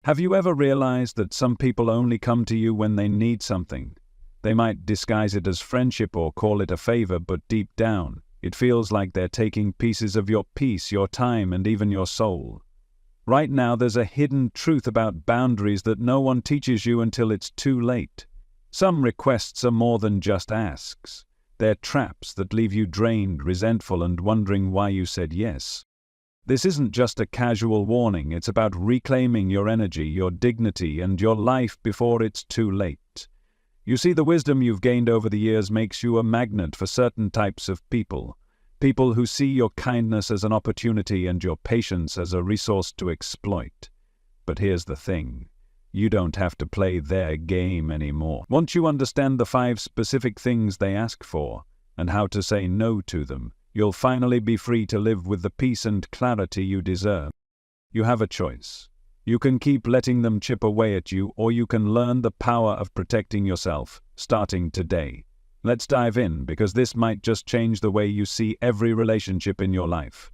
Have you ever realized that some people only come to you when they need something? They might disguise it as friendship or call it a favor, but deep down, it feels like they're taking pieces of your peace, your time, and even your soul. Right now, there's a hidden truth about boundaries that no one teaches you until it's too late. Some requests are more than just asks. They're traps that leave you drained, resentful, and wondering why you said yes. This isn't just a casual warning, it's about reclaiming your energy, your dignity, and your life before it's too late. You see, the wisdom you've gained over the years makes you a magnet for certain types of people. People who see your kindness as an opportunity and your patience as a resource to exploit. But here's the thing. You don't have to play their game anymore. Once you understand the 5 specific things they ask for, and how to say no to them, you'll finally be free to live with the peace and clarity you deserve. You have a choice. You can keep letting them chip away at you, or you can learn the power of protecting yourself, starting today. Let's dive in, because this might just change the way you see every relationship in your life.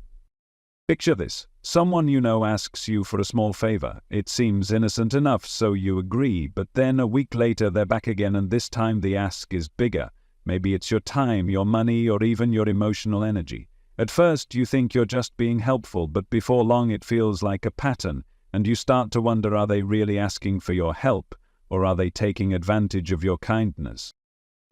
Picture this. Someone you know asks you for a small favor. It seems innocent enough, so you agree, but then a week later they're back again, and this time the ask is bigger. Maybe it's your time, your money, or even your emotional energy. At first you think you're just being helpful, but before long it feels like a pattern, and you start to wonder, are they really asking for your help, or are they taking advantage of your kindness?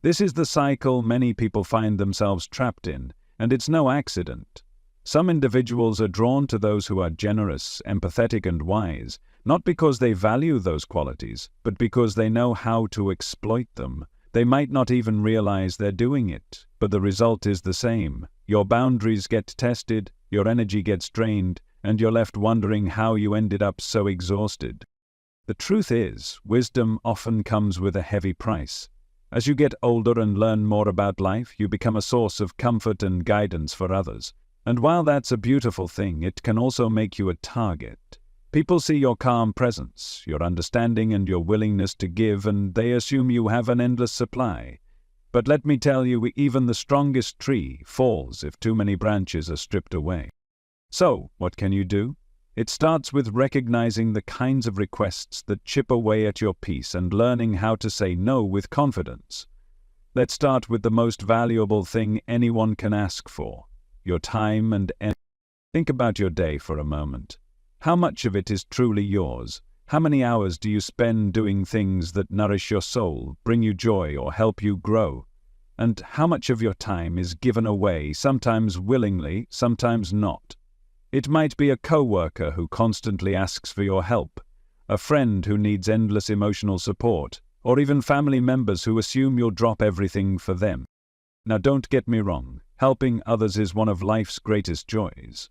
This is the cycle many people find themselves trapped in, and it's no accident. Some individuals are drawn to those who are generous, empathetic, and wise, not because they value those qualities, but because they know how to exploit them. They might not even realize they're doing it, but the result is the same. Your boundaries get tested, your energy gets drained, and you're left wondering how you ended up so exhausted. The truth is, wisdom often comes with a heavy price. As you get older and learn more about life, you become a source of comfort and guidance for others. And while that's a beautiful thing, it can also make you a target. People see your calm presence, your understanding, and your willingness to give, and they assume you have an endless supply. But let me tell you, even the strongest tree falls if too many branches are stripped away. So, what can you do? It starts with recognizing the kinds of requests that chip away at your peace and learning how to say no with confidence. Let's start with the most valuable thing anyone can ask for: your time and energy. Think about your day for a moment. How much of it is truly yours? How many hours do you spend doing things that nourish your soul, bring you joy, or help you grow? And how much of your time is given away, sometimes willingly, sometimes not? It might be a coworker who constantly asks for your help, a friend who needs endless emotional support, or even family members who assume you'll drop everything for them. Now, don't get me wrong, helping others is one of life's greatest joys.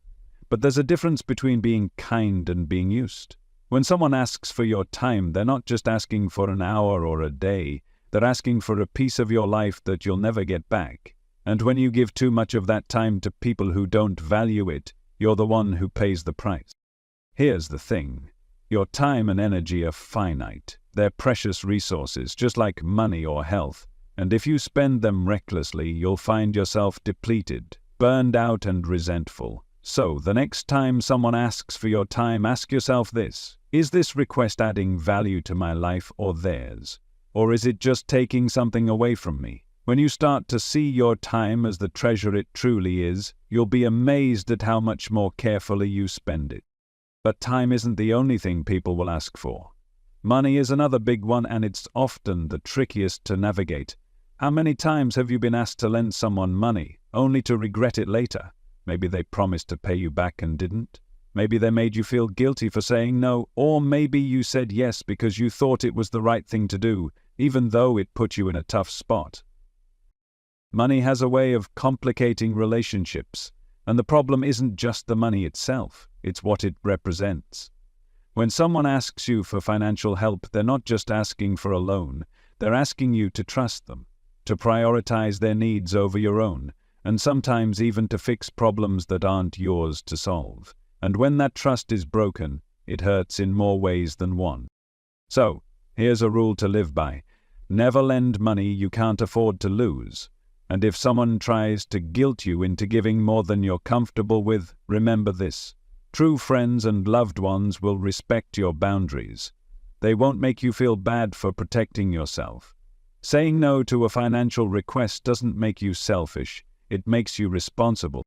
But there's a difference between being kind and being used. When someone asks for your time, they're not just asking for an hour or a day, they're asking for a piece of your life that you'll never get back. And when you give too much of that time to people who don't value it, you're the one who pays the price. Here's the thing. Your time and energy are finite. They're precious resources, just like money or health. And if you spend them recklessly, you'll find yourself depleted, burned out, and resentful. So, the next time someone asks for your time, ask yourself this: is this request adding value to my life or theirs? Or is it just taking something away from me? When you start to see your time as the treasure it truly is, you'll be amazed at how much more carefully you spend it. But time isn't the only thing people will ask for. Money is another big one, and it's often the trickiest to navigate. How many times have you been asked to lend someone money, only to regret it later? Maybe they promised to pay you back and didn't. Maybe they made you feel guilty for saying no, or maybe you said yes because you thought it was the right thing to do, even though it put you in a tough spot. Money has a way of complicating relationships, and the problem isn't just the money itself, it's what it represents. When someone asks you for financial help, they're not just asking for a loan, they're asking you to trust them, to prioritize their needs over your own, and sometimes even to fix problems that aren't yours to solve. And when that trust is broken, it hurts in more ways than one. So, here's a rule to live by. Never lend money you can't afford to lose. And if someone tries to guilt you into giving more than you're comfortable with, remember this: True friends and loved ones will respect your boundaries. They won't make you feel bad for protecting yourself. Saying no to a financial request doesn't make you selfish, it makes you responsible.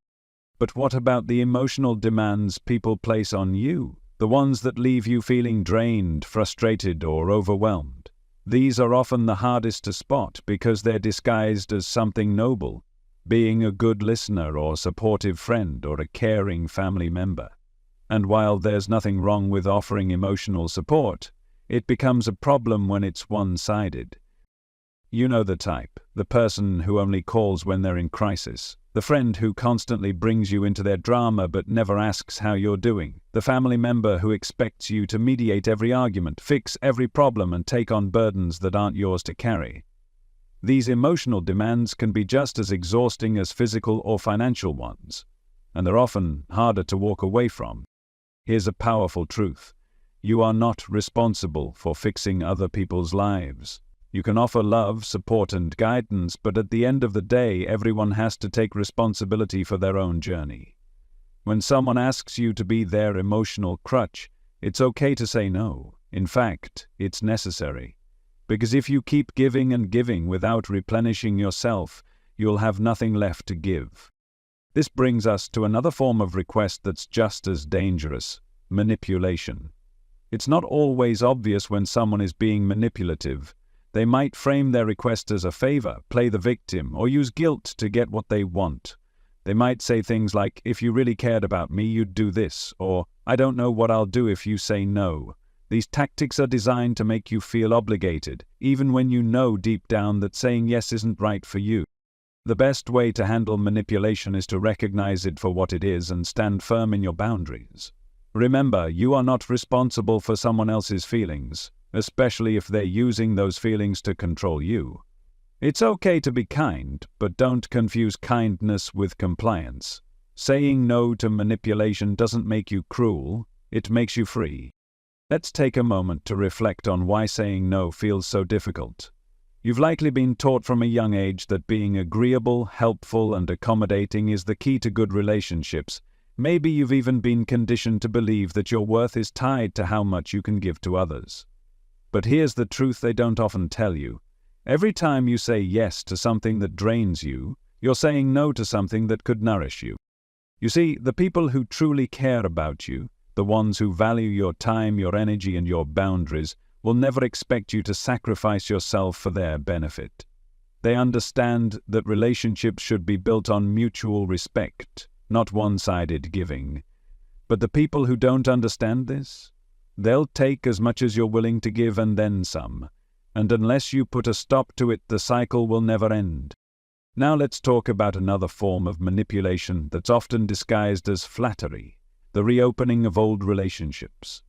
But what about the emotional demands people place on you? The ones that leave you feeling drained, frustrated, or overwhelmed. These are often the hardest to spot because they're disguised as something noble, being a good listener or supportive friend or a caring family member. And while there's nothing wrong with offering emotional support, it becomes a problem when it's one-sided. You know the type, the person who only calls when they're in crisis, the friend who constantly brings you into their drama but never asks how you're doing, the family member who expects you to mediate every argument, fix every problem, and take on burdens that aren't yours to carry. These emotional demands can be just as exhausting as physical or financial ones, and they're often harder to walk away from. Here's a powerful truth. You are not responsible for fixing other people's lives. You can offer love, support, and guidance, but at the end of the day, everyone has to take responsibility for their own journey. When someone asks you to be their emotional crutch, it's okay to say no. In fact, it's necessary. Because if you keep giving and giving without replenishing yourself, you'll have nothing left to give. This brings us to another form of request that's just as dangerous: manipulation. It's not always obvious when someone is being manipulative. They might frame their request as a favor, play the victim, or use guilt to get what they want. They might say things like, "If you really cared about me, you'd do this," or "I don't know what I'll do if you say no." These tactics are designed to make you feel obligated, even when you know deep down that saying yes isn't right for you. The best way to handle manipulation is to recognize it for what it is and stand firm in your boundaries. Remember, you are not responsible for someone else's feelings, especially if they're using those feelings to control you. It's okay to be kind, but don't confuse kindness with compliance. Saying no to manipulation doesn't make you cruel, it makes you free. Let's take a moment to reflect on why saying no feels so difficult. You've likely been taught from a young age that being agreeable, helpful, and accommodating is the key to good relationships. Maybe you've even been conditioned to believe that your worth is tied to how much you can give to others. But here's the truth they don't often tell you. Every time you say yes to something that drains you, you're saying no to something that could nourish you. You see, the people who truly care about you, the ones who value your time, your energy, and your boundaries, will never expect you to sacrifice yourself for their benefit. They understand that relationships should be built on mutual respect, not one-sided giving. But the people who don't understand this, they'll take as much as you're willing to give and then some. And unless you put a stop to it, the cycle will never end. Now let's talk about another form of manipulation that's often disguised as flattery: the reopening of old relationships.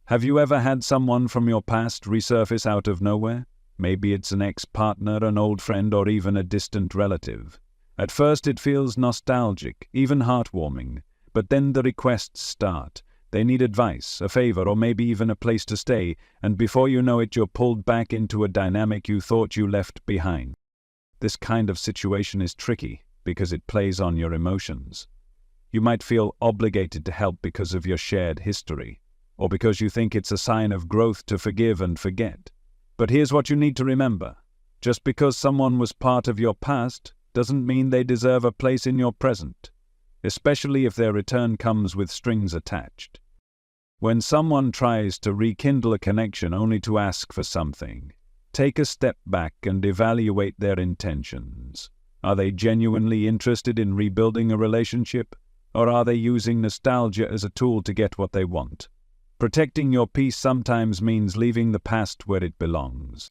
Have you ever had someone from your past resurface out of nowhere? Maybe it's an ex-partner, an old friend, or even a distant relative. At first it feels nostalgic, even heartwarming, but then the requests start. They need advice, a favor, or maybe even a place to stay, and before you know it, you're pulled back into a dynamic you thought you left behind. This kind of situation is tricky because it plays on your emotions. You might feel obligated to help because of your shared history, or because you think it's a sign of growth to forgive and forget. But here's what you need to remember. Just because someone was part of your past doesn't mean they deserve a place in your present, especially if their return comes with strings attached. When someone tries to rekindle a connection only to ask for something, take a step back and evaluate their intentions. Are they genuinely interested in rebuilding a relationship, or are they using nostalgia as a tool to get what they want? Protecting your peace sometimes means leaving the past where it belongs.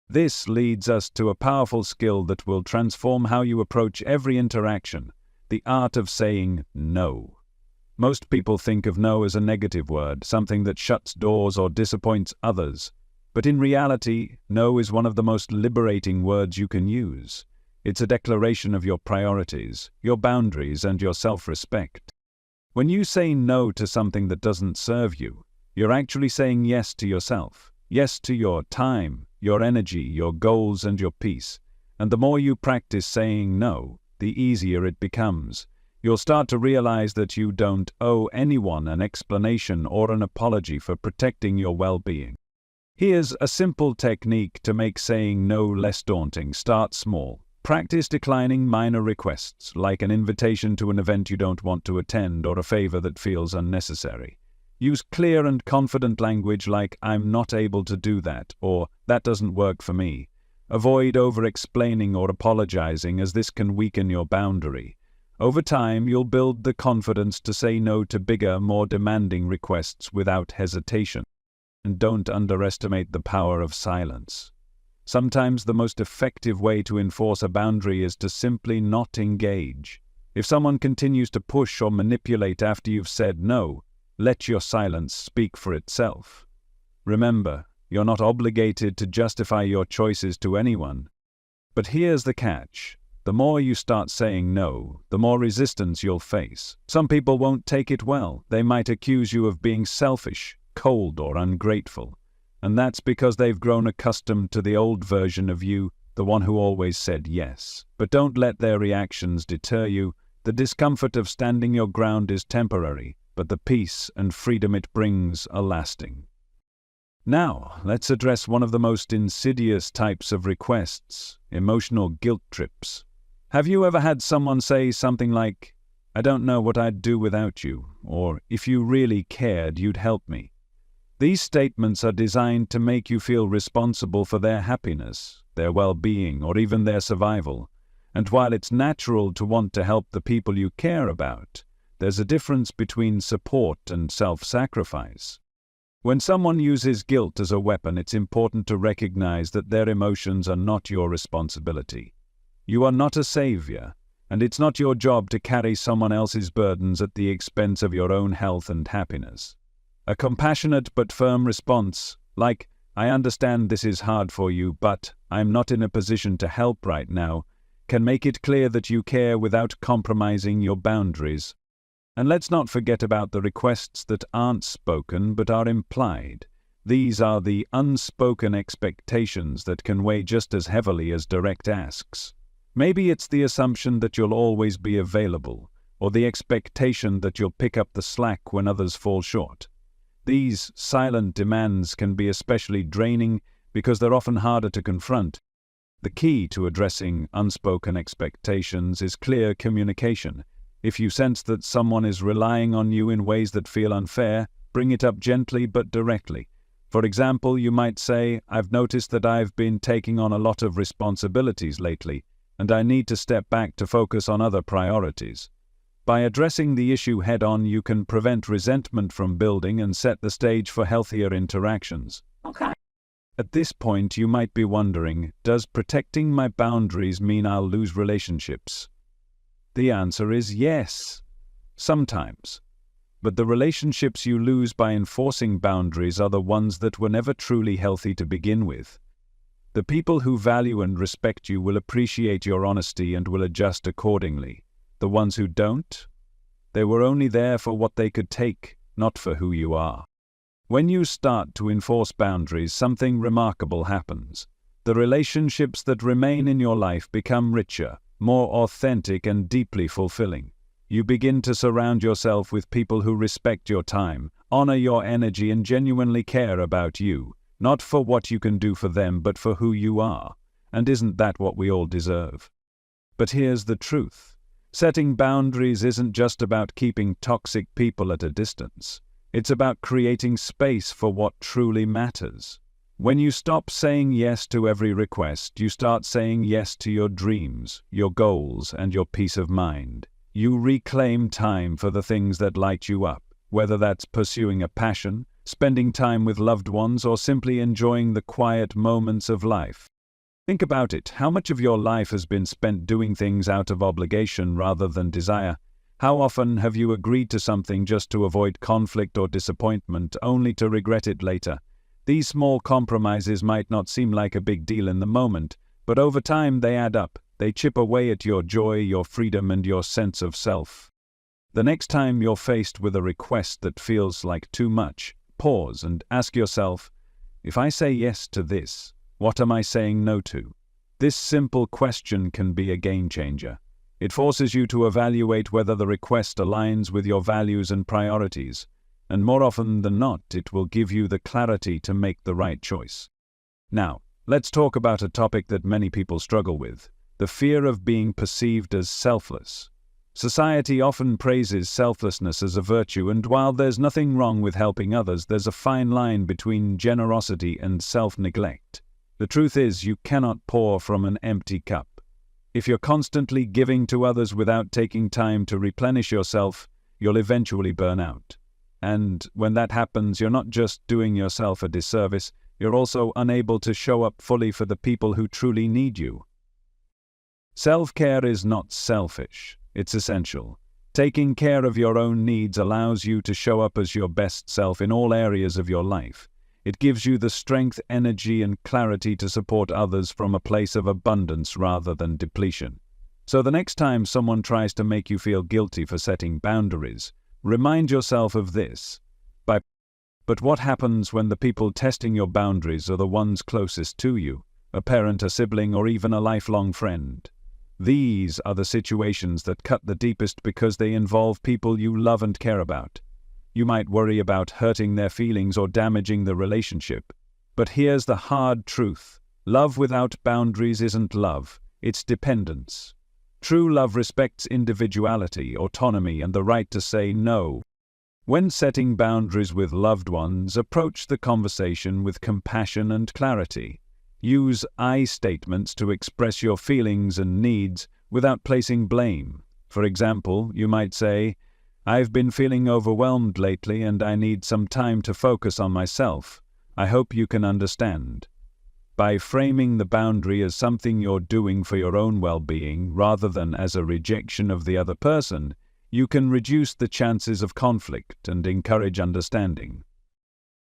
This leads us to a powerful skill that will transform how you approach every interaction: the art of saying no. Most people think of no as a negative word, something that shuts doors or disappoints others. But in reality, no is one of the most liberating words you can use. It's a declaration of your priorities, your boundaries, and your self-respect. When you say no to something that doesn't serve you, you're actually saying yes to yourself, yes to your time, your energy, your goals, and your peace. And the more you practice saying no, the easier it becomes. You'll start to realize that you don't owe anyone an explanation or an apology for protecting your well-being. Here's a simple technique to make saying no less daunting. Start small. Practice declining minor requests, like an invitation to an event you don't want to attend or a favor that feels unnecessary. Use clear and confident language like, "I'm not able to do that," or "that doesn't work for me." Avoid over-explaining or apologizing, as this can weaken your boundary. Over time, you'll build the confidence to say no to bigger, more demanding requests without hesitation. And don't underestimate the power of silence. Sometimes the most effective way to enforce a boundary is to simply not engage. If someone continues to push or manipulate after you've said no, let your silence speak for itself. Remember, you're not obligated to justify your choices to anyone. But here's the catch. The more you start saying no, the more resistance you'll face. Some people won't take it well. They might accuse you of being selfish, cold, or ungrateful. And that's because they've grown accustomed to the old version of you, the one who always said yes. But don't let their reactions deter you. The discomfort of standing your ground is temporary, but the peace and freedom it brings are lasting. Now, let's address one of the most insidious types of requests: emotional guilt trips. Have you ever had someone say something like, "I don't know what I'd do without you," or "if you really cared, you'd help me"? These statements are designed to make you feel responsible for their happiness, their well-being, or even their survival. And while it's natural to want to help the people you care about, there's a difference between support and self-sacrifice. When someone uses guilt as a weapon, it's important to recognize that their emotions are not your responsibility. You are not a savior, and it's not your job to carry someone else's burdens at the expense of your own health and happiness. A compassionate but firm response, like, "I understand this is hard for you, but I'm not in a position to help right now," can make it clear that you care without compromising your boundaries. And let's not forget about the requests that aren't spoken but are implied. These are the unspoken expectations that can weigh just as heavily as direct asks. Maybe it's the assumption that you'll always be available, or the expectation that you'll pick up the slack when others fall short. These silent demands can be especially draining because they're often harder to confront. The key to addressing unspoken expectations is clear communication. If you sense that someone is relying on you in ways that feel unfair, bring it up gently but directly. For example, you might say, "I've noticed that I've been taking on a lot of responsibilities lately, and I need to step back to focus on other priorities." By addressing the issue head-on, you can prevent resentment from building and set the stage for healthier interactions. Okay. At this point, you might be wondering, does protecting my boundaries mean I'll lose relationships? The answer is yes, sometimes. But the relationships you lose by enforcing boundaries are the ones that were never truly healthy to begin with. The people who value and respect you will appreciate your honesty and will adjust accordingly. The ones who don't, they were only there for what they could take, not for who you are. When you start to enforce boundaries, something remarkable happens. The relationships that remain in your life become richer, more authentic, and deeply fulfilling. You begin to surround yourself with people who respect your time, honor your energy, and genuinely care about you, not for what you can do for them, but for who you are. And isn't that what we all deserve? But here's the truth. Setting boundaries isn't just about keeping toxic people at a distance. It's about creating space for what truly matters. When you stop saying yes to every request, you start saying yes to your dreams, your goals, and your peace of mind. You reclaim time for the things that light you up, whether that's pursuing a passion, spending time with loved ones, or simply enjoying the quiet moments of life. Think about it. How much of your life has been spent doing things out of obligation rather than desire? How often have you agreed to something just to avoid conflict or disappointment, only to regret it later? These small compromises might not seem like a big deal in the moment, but over time they add up. They chip away at your joy, your freedom, and your sense of self. The next time you're faced with a request that feels like too much, pause and ask yourself, if I say yes to this, what am I saying no to? This simple question can be a game changer. It forces you to evaluate whether the request aligns with your values and priorities, and more often than not, it will give you the clarity to make the right choice. Now, let's talk about a topic that many people struggle with: the fear of being perceived as selfless. Society often praises selflessness as a virtue, and while there's nothing wrong with helping others, there's a fine line between generosity and self-neglect. The truth is, you cannot pour from an empty cup. If you're constantly giving to others without taking time to replenish yourself, you'll eventually burn out. And when that happens, you're not just doing yourself a disservice, you're also unable to show up fully for the people who truly need you. Self-care is not selfish, it's essential. Taking care of your own needs allows you to show up as your best self in all areas of your life. It gives you the strength, energy, and clarity to support others from a place of abundance rather than depletion. So the next time someone tries to make you feel guilty for setting boundaries, remind yourself of this. But what happens when the people testing your boundaries are the ones closest to you, a parent, a sibling, or even a lifelong friend? These are the situations that cut the deepest because they involve people you love and care about. You might worry about hurting their feelings or damaging the relationship. But here's the hard truth. Love without boundaries isn't love, it's dependence. True love respects individuality, autonomy, and the right to say no. When setting boundaries with loved ones, approach the conversation with compassion and clarity. Use I statements to express your feelings and needs without placing blame. For example, you might say, "I've been feeling overwhelmed lately and I need some time to focus on myself. I hope you can understand." By framing the boundary as something you're doing for your own well-being rather than as a rejection of the other person, you can reduce the chances of conflict and encourage understanding.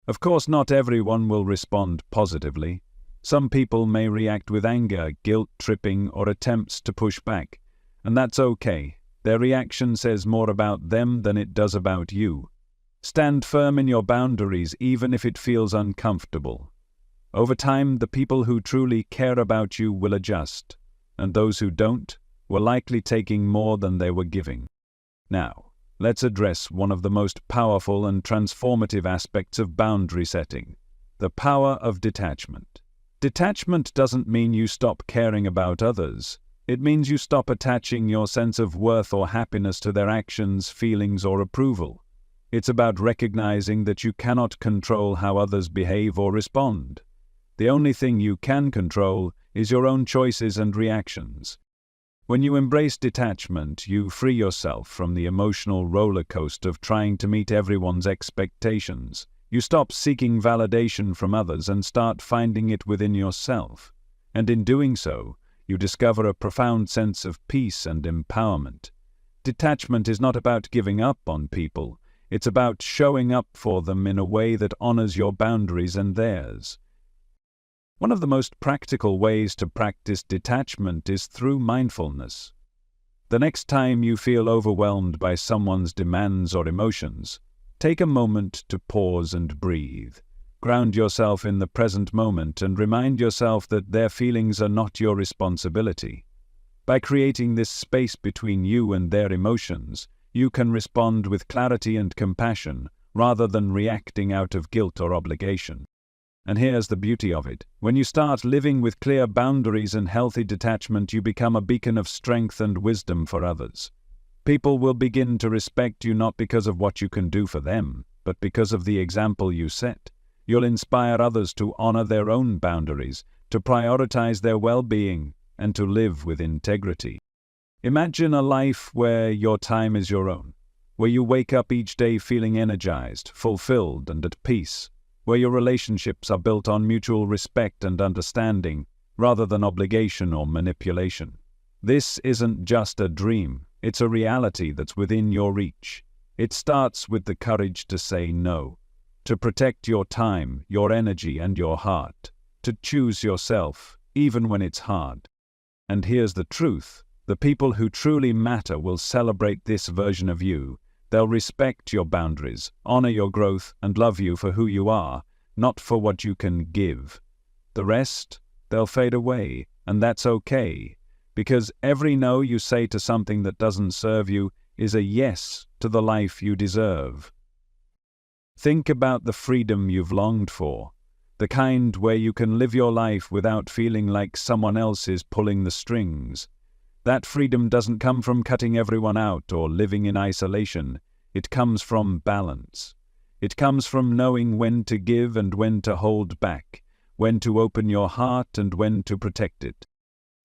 Of course, not everyone will respond positively. Some people may react with anger, guilt tripping, or attempts to push back, and that's okay. Their reaction says more about them than it does about you. Stand firm in your boundaries even if it feels uncomfortable. Over time, the people who truly care about you will adjust, and those who don't were likely taking more than they were giving. Now, let's address one of the most powerful and transformative aspects of boundary setting: the power of detachment. Detachment doesn't mean you stop caring about others. It means you stop attaching your sense of worth or happiness to their actions, feelings, or approval. It's about recognizing that you cannot control how others behave or respond. The only thing you can control is your own choices and reactions. When you embrace detachment, you free yourself from the emotional roller coaster of trying to meet everyone's expectations. You stop seeking validation from others and start finding it within yourself. And in doing so, you discover a profound sense of peace and empowerment. Detachment is not about giving up on people. It's about showing up for them in a way that honors your boundaries and theirs. One of the most practical ways to practice detachment is through mindfulness. The next time you feel overwhelmed by someone's demands or emotions, take a moment to pause and breathe. Ground yourself in the present moment and remind yourself that their feelings are not your responsibility. By creating this space between you and their emotions, you can respond with clarity and compassion rather than reacting out of guilt or obligation. And here's the beauty of it. When you start living with clear boundaries and healthy detachment, you become a beacon of strength and wisdom for others. People will begin to respect you not because of what you can do for them, but because of the example you set. You'll inspire others to honor their own boundaries, to prioritize their well-being, and to live with integrity. Imagine a life where your time is your own, where you wake up each day feeling energized, fulfilled, and at peace, where your relationships are built on mutual respect and understanding, rather than obligation or manipulation. This isn't just a dream, it's a reality that's within your reach. It starts with the courage to say no, to protect your time, your energy, and your heart, to choose yourself, even when it's hard. And here's the truth: the people who truly matter will celebrate this version of you. They'll respect your boundaries, honor your growth, and love you for who you are, not for what you can give. The rest, they'll fade away, and that's okay, Because every no you say to something that doesn't serve you is a yes to the life you deserve. Think about the freedom you've longed for, the kind where you can live your life without feeling like someone else is pulling the strings. That freedom doesn't come from cutting everyone out or living in isolation. It comes from balance. It comes from knowing when to give and when to hold back, when to open your heart and when to protect it.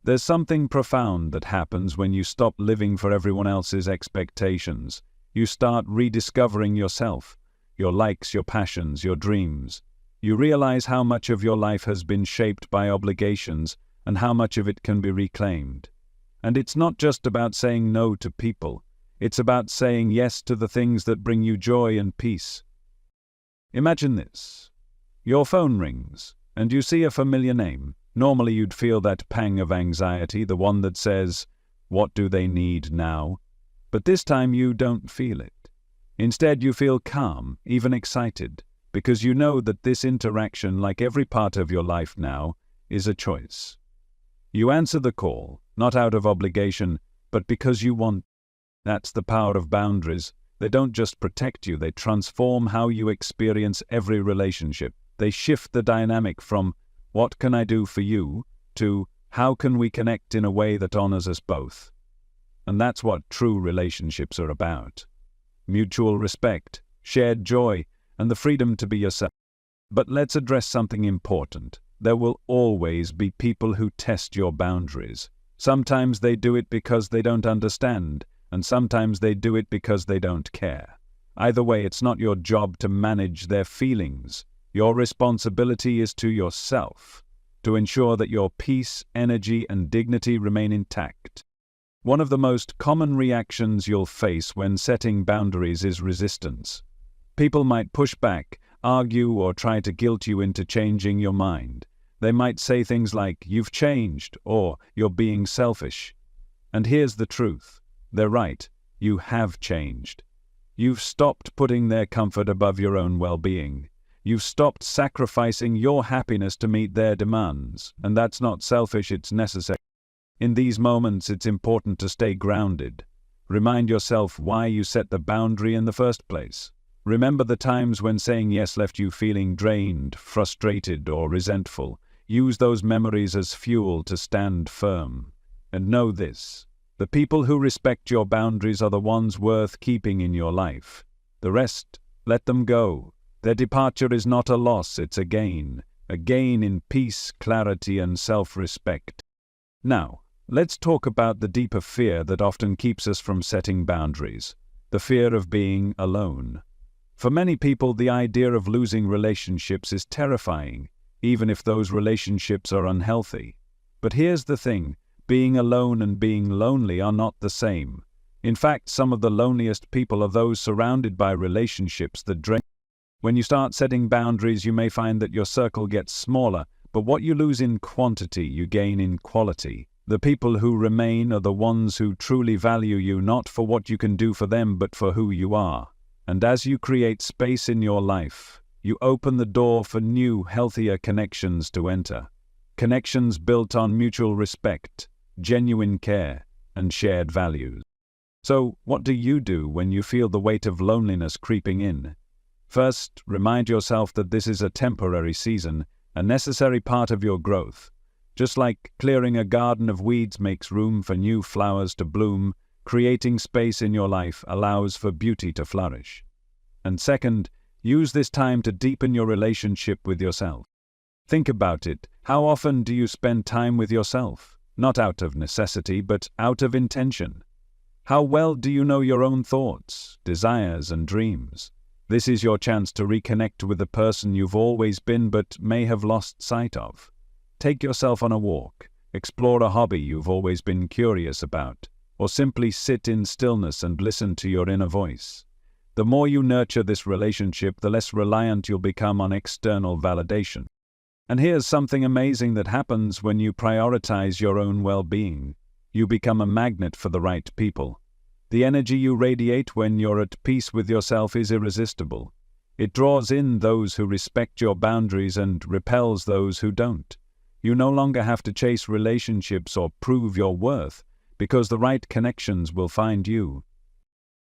There's something profound that happens when you stop living for everyone else's expectations. You start rediscovering yourself, your likes, your passions, your dreams. You realize how much of your life has been shaped by obligations and how much of it can be reclaimed. And it's not just about saying no to people. It's about saying yes to the things that bring you joy and peace. Imagine this. Your phone rings, and you see a familiar name. Normally you'd feel that pang of anxiety, the one that says, "What do they need now?" But this time you don't feel it. Instead you feel calm, even excited, because you know that this interaction, like every part of your life now, is a choice. You answer the call, not out of obligation, but because you want. That's the power of boundaries. They don't just protect you, they transform how you experience every relationship. They shift the dynamic from, "What can I do for you?" to, "How can we connect in a way that honors us both?" And that's what true relationships are about. Mutual respect, shared joy, and the freedom to be yourself. But let's address something important. There will always be people who test your boundaries. Sometimes they do it because they don't understand, and sometimes they do it because they don't care. Either way, it's not your job to manage their feelings. Your responsibility is to yourself, to ensure that your peace, energy, and dignity remain intact. One of the most common reactions you'll face when setting boundaries is resistance. People might push back, argue, or try to guilt you into changing your mind. They might say things like, "You've changed," or "You're being selfish." And here's the truth. They're right. You have changed. You've stopped putting their comfort above your own well-being. You've stopped sacrificing your happiness to meet their demands. And that's not selfish, it's necessary. In these moments, it's important to stay grounded. Remind yourself why you set the boundary in the first place. Remember the times when saying yes left you feeling drained, frustrated, or resentful. Use those memories as fuel to stand firm. And know this: the people who respect your boundaries are the ones worth keeping in your life. The rest, let them go. Their departure is not a loss, it's a gain in peace, clarity, and self-respect. Now, let's talk about the deeper fear that often keeps us from setting boundaries: the fear of being alone. For many people, the idea of losing relationships is terrifying, even if those relationships are unhealthy. But here's the thing: being alone and being lonely are not the same. In fact, some of the loneliest people are those surrounded by relationships that drain. When you start setting boundaries, you may find that your circle gets smaller, but what you lose in quantity, you gain in quality. The people who remain are the ones who truly value you, not for what you can do for them, but for who you are. And as you create space in your life, you open the door for new, healthier connections to enter. Connections built on mutual respect, genuine care, and shared values. So, what do you do when you feel the weight of loneliness creeping in? First, remind yourself that this is a temporary season, a necessary part of your growth. Just like clearing a garden of weeds makes room for new flowers to bloom, creating space in your life allows for beauty to flourish. And second, use this time to deepen your relationship with yourself. Think about it. How often do you spend time with yourself? Not out of necessity, but out of intention. How well do you know your own thoughts, desires, and dreams? This is your chance to reconnect with the person you've always been but may have lost sight of. Take yourself on a walk, explore a hobby you've always been curious about, or simply sit in stillness and listen to your inner voice. The more you nurture this relationship, the less reliant you'll become on external validation. And here's something amazing that happens when you prioritize your own well-being. You become a magnet for the right people. The energy you radiate when you're at peace with yourself is irresistible. It draws in those who respect your boundaries and repels those who don't. You no longer have to chase relationships or prove your worth, because the right connections will find you.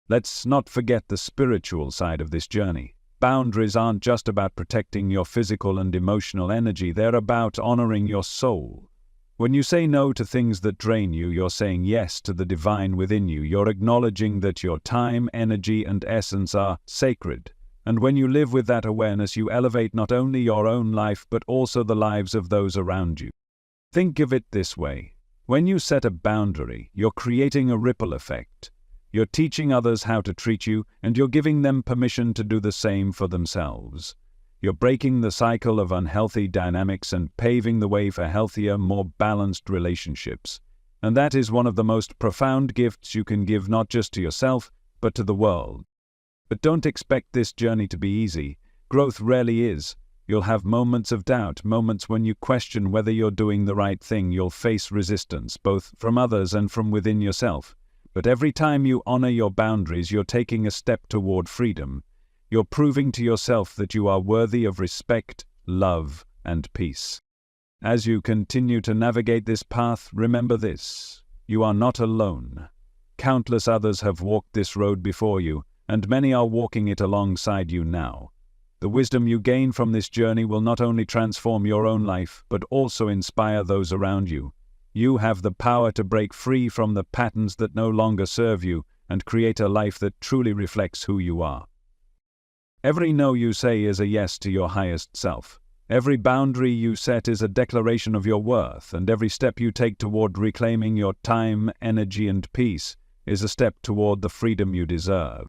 Let's not forget the spiritual side of this journey. Boundaries aren't just about protecting your physical and emotional energy, they're about honoring your soul. When you say no to things that drain you, you're saying yes to the divine within you. You're acknowledging that your time, energy, and essence are sacred. And when you live with that awareness, you elevate not only your own life, but also the lives of those around you. Think of it this way. When you set a boundary, you're creating a ripple effect. You're teaching others how to treat you, and you're giving them permission to do the same for themselves. You're breaking the cycle of unhealthy dynamics and paving the way for healthier, more balanced relationships. And that is one of the most profound gifts you can give, not just to yourself, but to the world. But don't expect this journey to be easy. Growth rarely is. You'll have moments of doubt, moments when you question whether you're doing the right thing. You'll face resistance, both from others and from within yourself. But every time you honor your boundaries, you're taking a step toward freedom. You're proving to yourself that you are worthy of respect, love, and peace. As you continue to navigate this path, remember this: you are not alone. Countless others have walked this road before you, and many are walking it alongside you now. The wisdom you gain from this journey will not only transform your own life, but also inspire those around you. You have the power to break free from the patterns that no longer serve you and create a life that truly reflects who you are. Every no you say is a yes to your highest self. Every boundary you set is a declaration of your worth, and every step you take toward reclaiming your time, energy, and peace is a step toward the freedom you deserve.